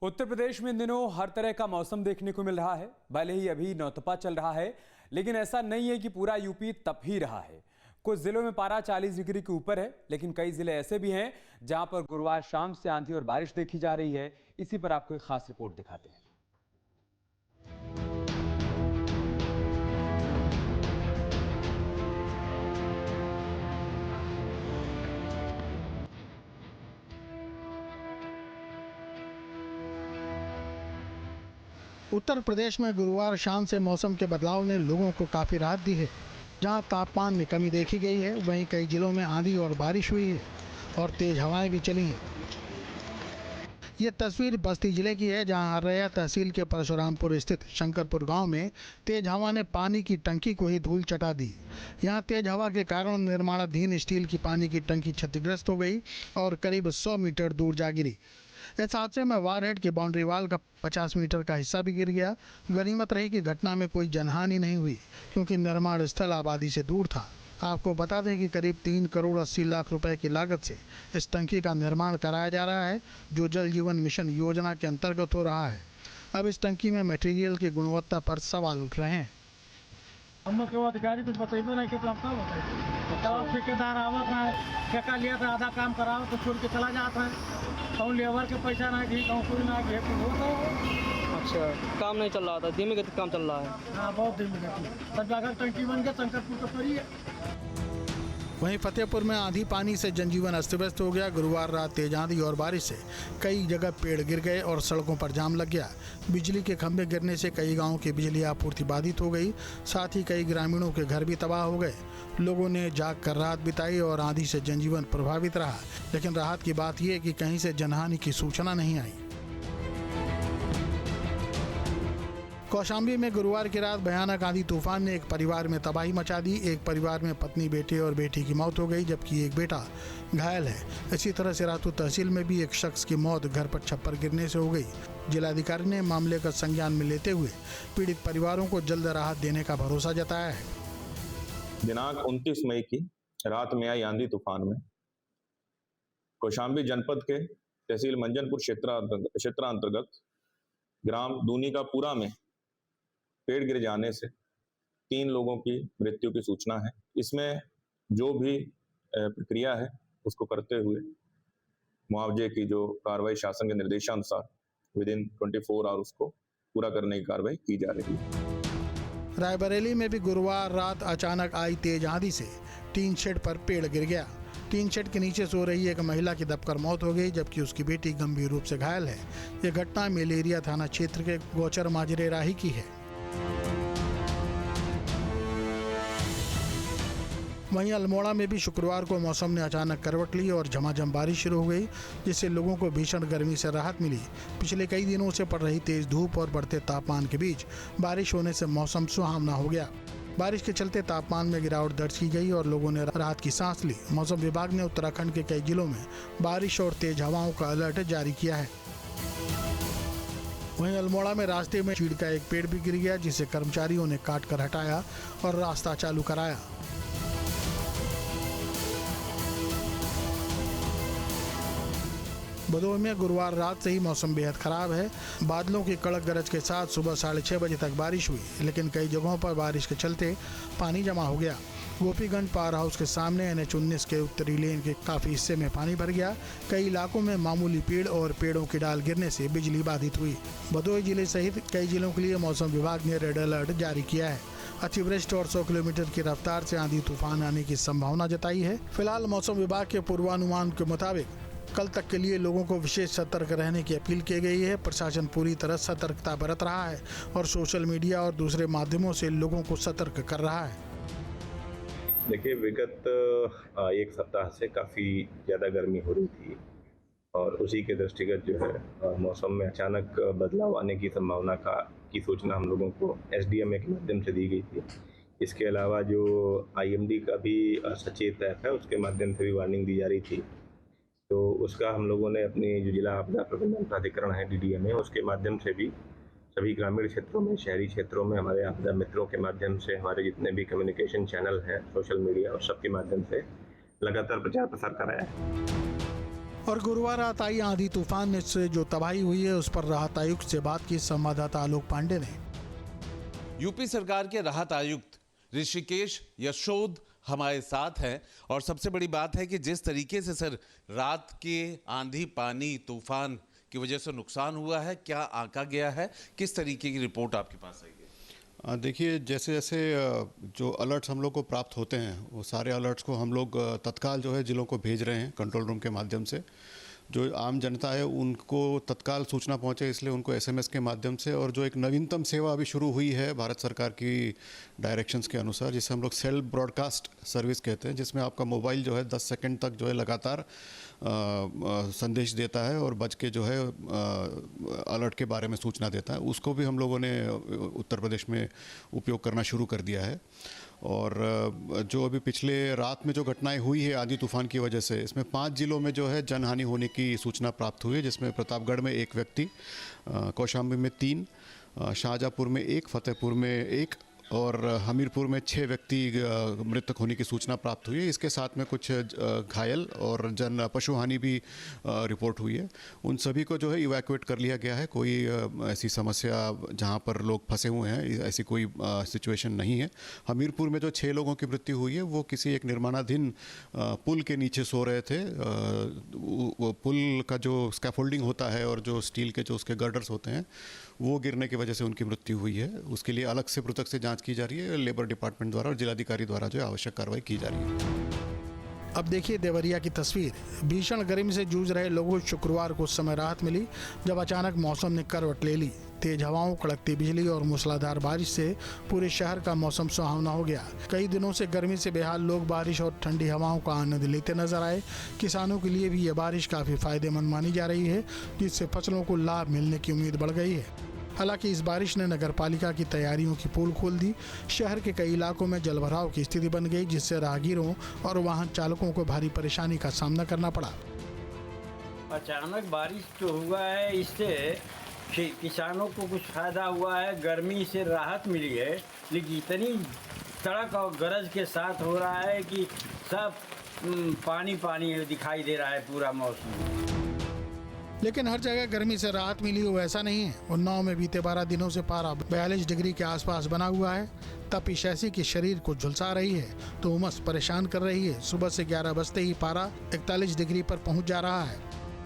उत्तर प्रदेश में इन दिनों हर तरह का मौसम देखने को मिल रहा है। भले ही अभी नौतपा चल रहा है, लेकिन ऐसा नहीं है कि पूरा यूपी तप ही रहा है। कुछ जिलों में पारा 40 डिग्री के ऊपर है, लेकिन कई जिले ऐसे भी हैं जहां पर गुरुवार शाम से आंधी और बारिश देखी जा रही है। इसी पर आपको एक खास रिपोर्ट दिखाते हैं। उत्तर प्रदेश में गुरुवार शाम से मौसम के बदलाव ने लोगों को काफ़ी राहत दी है। जहां तापमान में कमी देखी गई है, वहीं कई जिलों में आंधी और बारिश हुई है और तेज हवाएं भी चली हैं। ये तस्वीर बस्ती जिले की है, जहां अररिया तहसील के परशुरामपुर स्थित शंकरपुर गांव में तेज हवा ने पानी की टंकी को ही धूल चटा दी। यहां तेज हवा के कारण निर्माणाधीन स्टील की पानी की टंकी क्षतिग्रस्त हो गई और करीब 100 मीटर दूर जा गिरी। इस हादसे में वारहेड के बाउंड्री वाल का 50 मीटर का हिस्सा भी गिर गया। गनीमत रही कि घटना में कोई जनहानि नहीं हुई, क्योंकि निर्माण स्थल आबादी से दूर था। आपको बता दें कि करीब 3 करोड़ 80 लाख रुपए की लागत से इस टंकी का निर्माण कराया जा रहा है, जो जल जीवन मिशन योजना के अंतर्गत हो रहा है। अब इस टंकी में मटेरियल की गुणवत्ता पर सवाल उठ रहे हैं। हम लोग के अधिकारी कुछ बताइए ना कि तो आपका बताइए। ठेकेदार आवत है, ठेका लिया था, आधा काम कराओ तो छोड़ के चला जाता है। कौन लेबर के पैसा ना घी, कौन कोई ना घी, होता है। अच्छा, काम नहीं चल रहा था, धीमी गति काम चल रहा है। हाँ, बहुत धीमी गति। तब जाकर टंकी बन गया, शंकरपुर का पड़ी है। वहीं फतेहपुर में आंधी पानी से जनजीवन अस्त व्यस्त हो गया। गुरुवार रात तेज आंधी और बारिश से कई जगह पेड़ गिर गए और सड़कों पर जाम लग गया। बिजली के खंभे गिरने से कई गांवों की बिजली आपूर्ति बाधित हो गई। साथ ही कई ग्रामीणों के घर भी तबाह हो गए। लोगों ने जाग कर रात बिताई और आंधी से जनजीवन प्रभावित रहा, लेकिन राहत की बात यह कि कहीं से जनहानि की सूचना नहीं आई। कौशाम्बी में गुरुवार की रात भयानक आंधी तूफान ने एक परिवार में तबाही मचा दी। एक परिवार में पत्नी, बेटे और बेटी की मौत हो गई, जबकि एक बेटा घायल है। इसी तरह सिराथू तहसील में भी एक शख्स की मौत घर पर छप्पर गिरने से हो गई। जिलाधिकारी ने मामले का संज्ञान में लेते हुए पीड़ित परिवारों को जल्द राहत देने का भरोसा जताया है। दिनांक 29 मई की रात में आई आंधी तूफान में कौशाम्बी जनपद के तहसील मंजनपुर क्षेत्रांतर्गत ग्राम दूनी का पूरा में पेड़ गिर जाने से 3 लोगों की मृत्यु की सूचना है। इसमें जो भी प्रक्रिया है उसको करते हुए मुआवजे की जो कार्रवाई शासन के निर्देशानुसार विदिन 24 आवर उसको पूरा करने की कार्रवाई की जा रही है। रायबरेली में भी गुरुवार रात अचानक आई तेज आंधी से टीन शेड पर पेड़ गिर गया। टीन शेड के नीचे सो रही एक महिला की दबकर मौत हो गई, जबकि उसकी बेटी गंभीर रूप से घायल है। यह घटना मेलेरिया थाना क्षेत्र के गोचर माजरे राही की है। वहीं अल्मोड़ा में भी शुक्रवार को मौसम ने अचानक करवट ली और झमाझम बारिश शुरू हो गई, जिससे लोगों को भीषण गर्मी से राहत मिली। पिछले कई दिनों से पड़ रही तेज धूप और बढ़ते तापमान के बीच बारिश होने से मौसम सुहावना हो गया। बारिश के चलते तापमान में गिरावट दर्ज की गई और लोगों ने राहत की सांस ली। मौसम विभाग ने उत्तराखंड के कई जिलों में बारिश और तेज हवाओं का अलर्ट जारी किया है। वहीं अल्मोड़ा में रास्ते में चीड़ का एक पेड़ भी गिर गया, जिसे कर्मचारियों ने काट कर हटाया और रास्ता चालू कराया। भदोही में गुरुवार रात से ही मौसम बेहद खराब है। बादलों की कड़क गरज के साथ सुबह 6:30 बजे तक बारिश हुई, लेकिन कई जगहों पर बारिश के चलते पानी जमा हो गया। गोपीगंज पावर हाउस के सामने NH-19 के उत्तरी लेन के काफी हिस्से में पानी भर गया। कई इलाकों में मामूली पेड़ और पेड़ों की डाल गिरने से बिजली बाधित हुई। भदोही जिले सहित कई जिलों के लिए मौसम विभाग ने रेड अलर्ट जारी किया है। अतिवृष्टि और 100 किलोमीटर की रफ्तार से आंधी तूफान आने की संभावना जताई है। फिलहाल मौसम विभाग के पूर्वानुमान के मुताबिक कल तक के लिए लोगों को विशेष सतर्क रहने की अपील की गई है। प्रशासन पूरी तरह सतर्कता बरत रहा है और सोशल मीडिया और दूसरे माध्यमों से लोगों को सतर्क कर रहा है। देखिए, विगत 1 सप्ताह से काफ़ी ज़्यादा गर्मी हो रही थी और उसी के दृष्टिगत जो है मौसम में अचानक बदलाव आने की संभावना की सूचना हम लोगों को SDMA के माध्यम से दी गई थी। इसके अलावा जो IMD का भी सचेत ऐप है, उसके माध्यम से भी वार्निंग दी जा रही थी। तो उसका हम लोगों ने अपनी जो जिला आपदा प्रबंधन प्राधिकरण है DDMA, उसके माध्यम से भी सभी ग्रामीण क्षेत्रों में, शहरी क्षेत्रों में हमारे आपदा मित्रों के माध्यम से, हमारे जितने भी कम्युनिकेशन चैनल हैं, सोशल मीडिया और सबके माध्यम से लगातार प्रचार प्रसार कराया है। और गुरुवार रात आई आंधी तूफान से जो तबाही हुई है उस पर राहत आयुक्त से बात की संवाददाता आलोक पांडे ने। यूपी सरकार के राहत आयुक्त ऋषिकेश यशोद हमारे साथ हैं और सबसे बड़ी बात है कि जिस तरीके से सर रात के आंधी पानी तूफान की वजह से नुकसान हुआ है, क्या आंका गया है, किस तरीके की रिपोर्ट आपके पास आई है? देखिए, जैसे जैसे जो अलर्ट्स हम लोग को प्राप्त होते हैं वो सारे अलर्ट्स को हम लोग तत्काल जो है जिलों को भेज रहे हैं कंट्रोल रूम के माध्यम से। जो आम जनता है उनको तत्काल सूचना पहुंचे इसलिए उनको एसएमएस के माध्यम से, और जो एक नवीनतम सेवा अभी शुरू हुई है भारत सरकार की डायरेक्शंस के अनुसार, जिसे हम लोग सेल्फ ब्रॉडकास्ट सर्विस कहते हैं, जिसमें आपका मोबाइल जो है 10 सेकंड तक जो है लगातार संदेश देता है और बज के जो है अलर्ट के बारे में सूचना देता है। उसको भी हम लोगों ने उत्तर प्रदेश में उपयोग करना शुरू कर दिया है। और जो अभी पिछले रात में जो घटनाएं हुई है आंधी तूफान की वजह से, इसमें 5 जिलों में जो है जनहानि होने की सूचना प्राप्त हुई है, जिसमें प्रतापगढ़ में 1 व्यक्ति, कौशाम्बी में 3, शाहजहाँपुर में 1, फतेहपुर में 1 और हमीरपुर में 6 व्यक्ति मृतक होने की सूचना प्राप्त हुई है। इसके साथ में कुछ घायल और पशु हानि भी रिपोर्ट हुई है। उन सभी को जो है इवैक्यूएट कर लिया गया है। कोई ऐसी समस्या जहां पर लोग फंसे हुए हैं ऐसी कोई सिचुएशन नहीं है। हमीरपुर में जो 6 लोगों की मृत्यु हुई है वो किसी एक निर्माणाधीन पुल के नीचे सो रहे थे। वो पुल का जो स्कैफोल्डिंग होता है और जो स्टील के जो उसके गर्डर्स होते हैं वो गिरने की वजह से उनकी मृत्यु हुई है। उसके लिए अलग से पृथक से जांच की जा रही है लेबर डिपार्टमेंट द्वारा और जिलाधिकारी द्वारा जो है आवश्यक कार्रवाई की जा रही है। अब देखिए देवरिया की तस्वीर। भीषण गर्मी से जूझ रहे लोगों को शुक्रवार को उस समय राहत मिली जब अचानक मौसम ने करवट ले ली। तेज हवाओं, कड़कती बिजली और मूसलाधार बारिश से पूरे शहर का मौसम सुहावना हो गया। कई दिनों से गर्मी से बेहाल लोग बारिश और ठंडी हवाओं का आनंद लेते नजर आए। किसानों के लिए भी ये बारिश काफी फायदेमंद मानी जा रही है, जिससे फसलों को लाभ मिलने की उम्मीद बढ़ गई है। हालांकि इस बारिश ने नगरपालिका की तैयारियों की पोल खोल दी। शहर के कई इलाकों में जलभराव की स्थिति बन गई, जिससे राहगीरों और वाहन चालकों को भारी परेशानी का सामना करना पड़ा। अचानक बारिश जो हुआ है इससे किसानों को कुछ फायदा हुआ है, गर्मी से राहत मिली है, लेकिन इतनी सड़क और गरज के साथ हो रहा है कि सब पानी पानी दिखाई दे रहा है पूरा मौसम। लेकिन हर जगह गर्मी से राहत मिली हो ऐसा नहीं है। उन्नाव में बीते 12 दिनों से पारा 42 डिग्री के आसपास बना हुआ है। तपिश ऐसी कि शरीर को झुलसा रही है तो उमस परेशान कर रही है। सुबह से 11 बजते ही पारा 41 डिग्री पर पहुंच जा रहा है।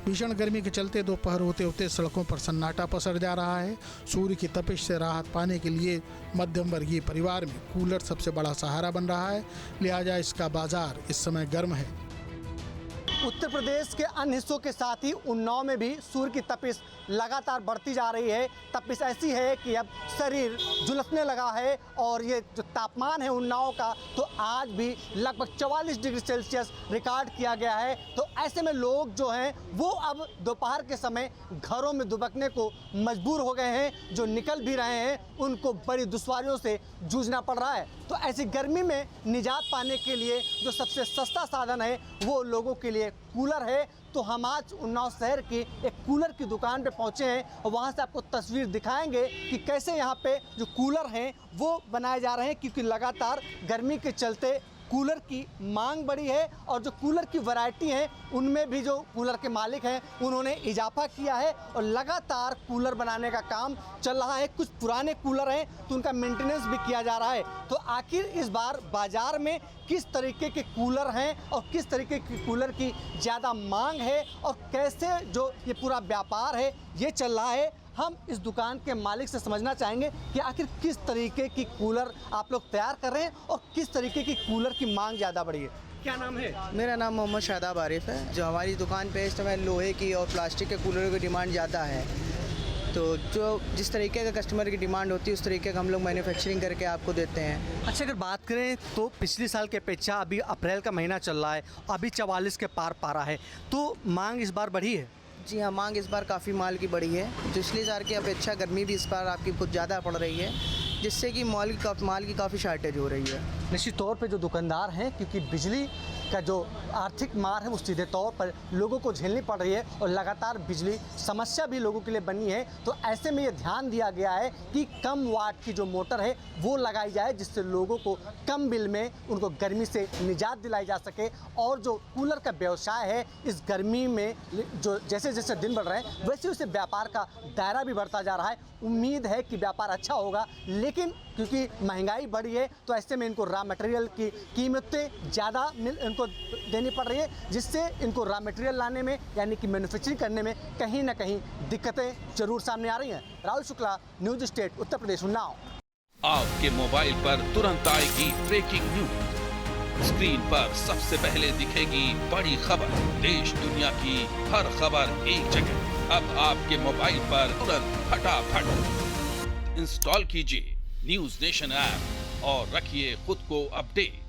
भीषण गर्मी के चलते दोपहर होते होते सड़कों पर सन्नाटा पसर जा रहा है। सूर्य की तपिश से राहत पाने के लिए मध्यम वर्गीय परिवार में कूलर सबसे बड़ा सहारा बन रहा है, लिहाजा इसका बाजार इस समय गर्म है। उत्तर प्रदेश के अन्य हिस्सों के साथ ही उन्नाव में भी सूर्य की तपिश लगातार बढ़ती जा रही है। तपिश ऐसी है कि अब शरीर झुलसने लगा है और ये जो तापमान है उन्नाव का तो आज भी लगभग 44 डिग्री सेल्सियस रिकॉर्ड किया गया है। तो ऐसे में लोग जो हैं वो अब दोपहर के समय घरों में दुबकने को मजबूर हो गए हैं। जो निकल भी रहे हैं उनको बड़ी दुश्वारियों से जूझना पड़ रहा है। तो ऐसी गर्मी में निजात पाने के लिए जो सबसे सस्ता साधन है वो लोगों के लिए कूलर है। तो हम आज उन्नाव शहर की एक कूलर की दुकान पे पहुंचे हैं और वहां से आपको तस्वीर दिखाएंगे कि कैसे यहां पे जो कूलर हैं वो बनाए जा रहे हैं, क्योंकि लगातार गर्मी के चलते कूलर की मांग बढ़ी है और जो कूलर की वैरायटी है उनमें भी जो कूलर के मालिक हैं उन्होंने इजाफा किया है और लगातार कूलर बनाने का काम चल रहा है। कुछ पुराने कूलर हैं तो उनका मेंटेनेंस भी किया जा रहा है। तो आखिर इस बार बाजार में किस तरीके के कूलर हैं और किस तरीके की कूलर की ज़्यादा मांग है और कैसे जो ये पूरा व्यापार है ये चल रहा है, हम इस दुकान के मालिक से समझना चाहेंगे कि आखिर किस तरीके की कूलर आप लोग तैयार कर रहे हैं और किस तरीके की कूलर की मांग ज़्यादा बढ़ी है। क्या नाम है? मेरा नाम मोहम्मद शादाब आरिफ है। जो हमारी दुकान पे इस समय लोहे की और प्लास्टिक के कूलरों की डिमांड ज़्यादा है, तो जो जिस तरीके का कस्टमर की डिमांड होती है उस तरीके का हम लोग मैन्युफैक्चरिंग करके आपको देते हैं। अच्छा, अगर बात करें तो पिछले साल के अपेक्षा अभी अप्रैल का महीना चल रहा है, अभी 44 के पार पारा है, तो मांग इस बार बढ़ी है? जी हाँ, मांग इस बार काफ़ी माल की बढ़ी है। पिछले साल की अपेक्षा गर्मी भी इस बार आपकी कुछ ज़्यादा पड़ रही है, जिससे कि माल की काफ़ी शॉर्टेज हो रही है। निश्चित तौर पे जो दुकानदार हैं, क्योंकि बिजली का जो आर्थिक मार है वो सीधे तौर पर लोगों को झेलनी पड़ रही है और लगातार बिजली समस्या भी लोगों के लिए बनी है। तो ऐसे में ये ध्यान दिया गया है कि कम वाट की जो मोटर है वो लगाई जाए, जिससे लोगों को कम बिल में उनको गर्मी से निजात दिलाई जा सके। और जो कूलर का व्यवसाय है, इस गर्मी में जो जैसे जैसे दिन बढ़ रहे हैं वैसे वैसे व्यापार का दायरा भी बढ़ता जा रहा है। उम्मीद है कि व्यापार अच्छा होगा, लेकिन क्योंकि महंगाई बढ़ी है तो ऐसे में इनको रॉ मटेरियल की कीमतें ज़्यादा इनको देनी पड़ रही है, जिससे इनको रॉ मटेरियल लाने में यानी कि मैन्युफैक्चरिंग करने में कहीं ना कहीं दिक्कतें जरूर सामने आ रही हैं। Rahul Shukla, news state, Uttar Pradesh, Unnao. आपके मोबाइल पर तुरंत आएगी ब्रेकिंग न्यूज। स्क्रीन पर सबसे पहले दिखेगी बड़ी खबर, देश दुनिया की हर खबर एक जगह। अब आपके मोबाइल पर तुरंत फटाफट इंस्टॉल कीजिए न्यूज नेशन ऐप और रखिए खुद को अपडेट।